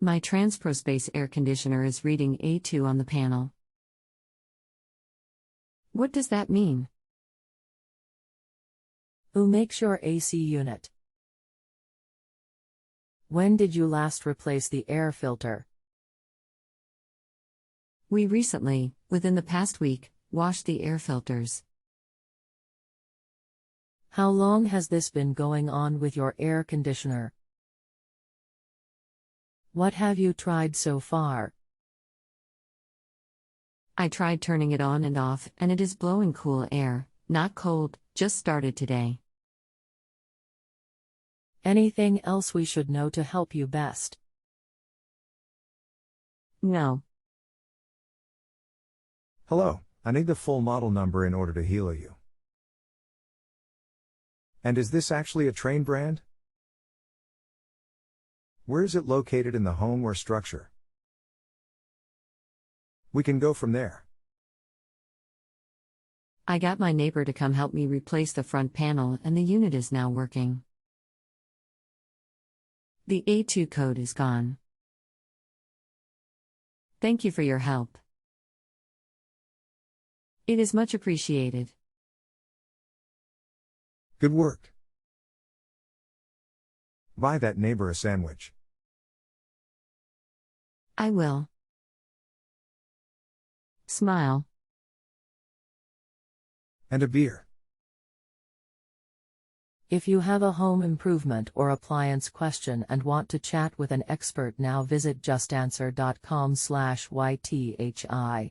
My prospace air conditioner is reading A2 on the panel. What does that mean? Who makes your AC unit? When did you last replace the air filter? We recently, within the past week, washed the air filters. How long has this been going on with your air conditioner? What have you tried so far? I tried turning it on and off, and it is blowing cool air, not cold, just started today. Anything else we should know to help you best? No. Hello, I need the full model number in order to helo you. And is this actually a train brand? Where is it located in the home or structure? We can go from there. I got my neighbor to come help me replace the front panel and the unit is now working. The A2 code is gone. Thank you for your help. It is much appreciated. Good work. Buy that neighbor a sandwich. I will. Smile. And a beer. If you have a home improvement or appliance question and want to chat with an expert now, visit JustAnswer.com/YTHI.